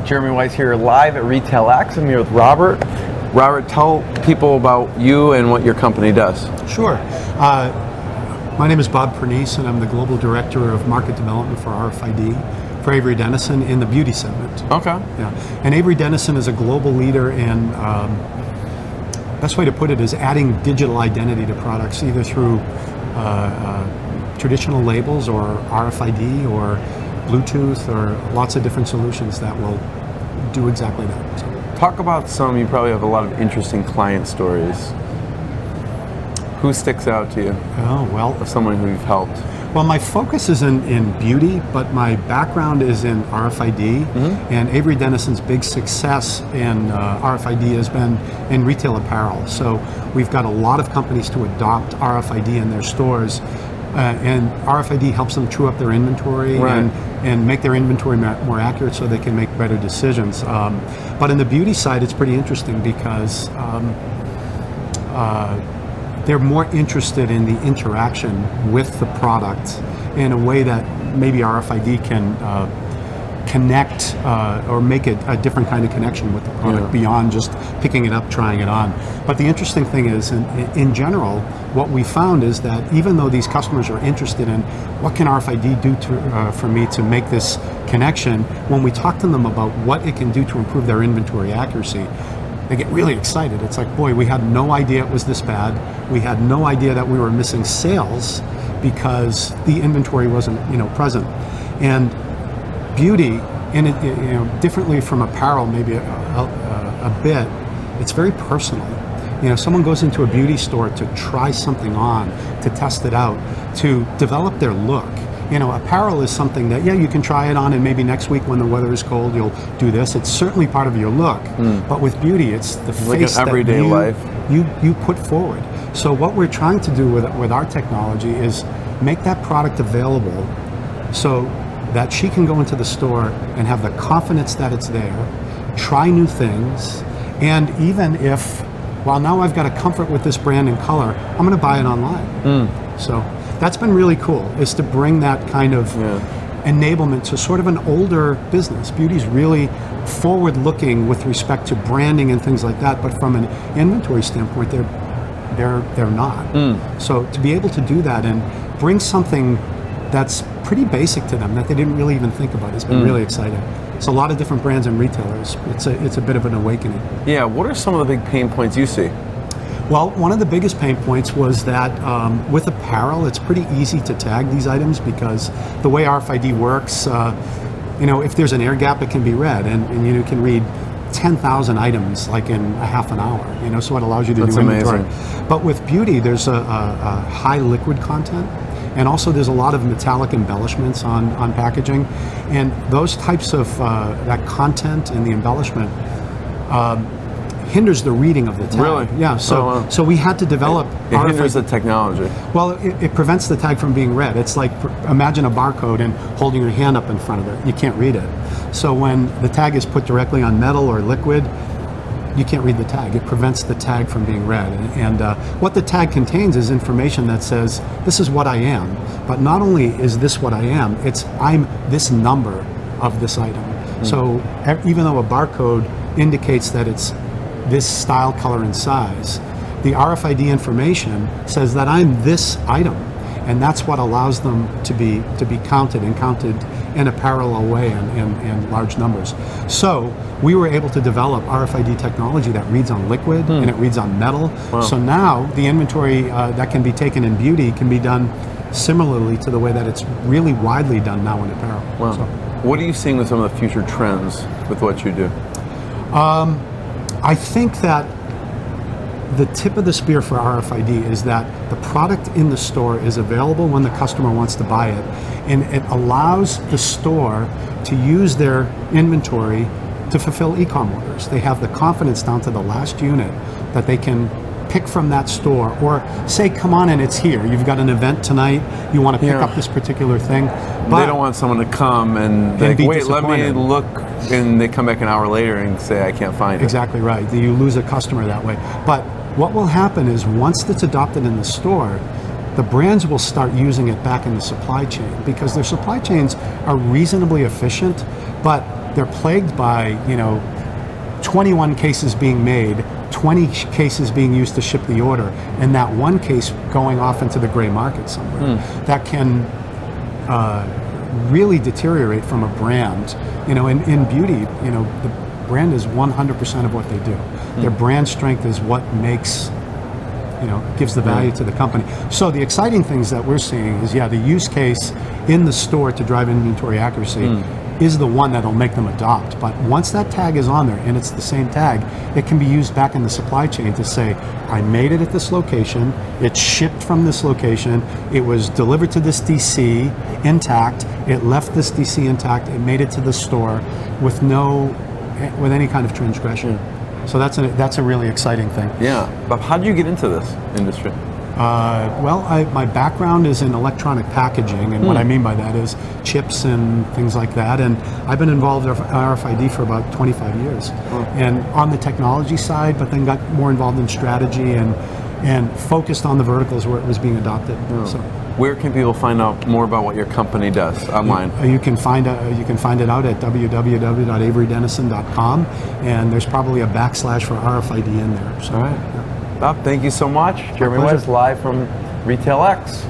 Jeremy Weiss here, live at RetailX. I'm here with Robert. Robert, tell people about you and what your company does. Sure. My name is Bob Pernice, and I'm the Global Director of Market Development for RFID for Avery Dennison in the beauty segment. Okay. Yeah. And Avery Dennison is a global leader in, best way to put it is adding digital identity to products, either through traditional labels or RFID or Bluetooth or lots of different solutions that will do exactly that. So. Talk about some, you probably have a lot of interesting client stories. Who sticks out to you? Oh, well. Of someone who you've helped? Well, my focus is in beauty, but my background is in RFID, and Avery Dennison's big success in RFID has been in retail apparel. So we've got a lot of companies to adopt RFID in their stores, and RFID helps them true up their inventory and make their inventory more accurate so they can make better decisions. But in the beauty side, it's pretty interesting because they're more interested in the interaction with the product in a way that maybe RFID can connect or make it a different kind of connection with the product beyond just picking it up, trying it on. But the interesting thing is, in general, what we found is that even though these customers are interested in what can RFID do for me to make this connection, when we talk to them about what it can do to improve their inventory accuracy, they get really excited. It's like, boy, we had no idea it was this bad. We had no idea that we were missing sales because the inventory wasn't, present. And beauty, differently from apparel, maybe a bit, it's very personal. Someone goes into a beauty store to try something on, to test it out, to develop their look. Apparel is something that, you can try it on and maybe next week when the weather is cold, you'll do this. It's certainly part of your look. But with beauty, it's the face like an everyday life. You put forward. So what we're trying to do with our technology is make that product available so that she can go into the store and have the confidence that it's there, try new things, and even if, well, now I've got a comfort with this brand and color, I'm going to buy it online. So that's been really cool, is to bring that kind of enablement to sort of an older business. Beauty's really forward-looking with respect to branding and things like that, but from an inventory standpoint, they're not. So to be able to do that and bring something that's pretty basic to them that they didn't really even think about has been really exciting. It's a lot of different brands and retailers. It's a bit of an awakening. Yeah, what are some of the big pain points you see? Well, one of the biggest pain points was that with apparel, it's pretty easy to tag these items because the way RFID works, if there's an air gap, it can be read, and you can read 10,000 items like in a half an hour, so it allows you to do inventory. Amazing. But with beauty, there's a high liquid content, and also there's a lot of metallic embellishments on packaging, and those types of that content and the embellishment hinders the reading of the tag. Really? Yeah, so we had to develop... It hinders the technology. Well, it prevents the tag from being read. It's like, imagine a barcode and holding your hand up in front of it. You can't read it. So when the tag is put directly on metal or liquid, you can't read the tag. It prevents the tag from being read. And what the tag contains is information that says, this is what I am. But not only is this what I am, it's I'm this number of this item. So even though a barcode indicates that it's this style, color, and size, the RFID information says that I'm this item, and that's what allows them to be counted in a parallel way in large numbers. So we were able to develop RFID technology that reads on liquid and it reads on metal. Wow. So now the inventory that can be taken in beauty can be done similarly to the way that it's really widely done now in apparel. Wow. So, what are you seeing with some of the future trends with what you do? I think that the tip of the spear for RFID is that the product in the store is available when the customer wants to buy it, and it allows the store to use their inventory to fulfill e-com orders. They have the confidence down to the last unit that they can pick from that store, or say, come on in, it's here. You've got an event tonight, you want to pick up this particular thing. But they don't want someone to come and like, wait, let me look, and they come back an hour later and say, I can't find it. Exactly right. You lose a customer that way. But what will happen is once it's adopted in the store, the brands will start using it back in the supply chain because their supply chains are reasonably efficient, but they're plagued by 21 cases being made, 20 cases being used to ship the order, and that one case going off into the gray market somewhere. That can really deteriorate from a brand. In beauty, the brand is 100% of what they do. Their brand strength is what makes, gives the value to the company. So the exciting things that we're seeing is, the use case in the store to drive inventory accuracy is the one that'll make them adopt. But once that tag is on there and it's the same tag, it can be used back in the supply chain to say, I made it at this location, it's shipped from this location, it was delivered to this DC intact, it left this DC intact, it made it to the store with any kind of transgression. So that's a really exciting thing. Yeah, but how did you get into this industry? My background is in electronic packaging, and what I mean by that is chips and things like that. And I've been involved in RFID for about 25 years, and on the technology side, but then got more involved in strategy and focused on the verticals where it was being adopted. So, where can people find out more about what your company does online? You can find it out at www.averydennison.com, and there's probably a / for RFID in there. So, all right. Bob, thank you so much. Jeremy West, live from RetailX.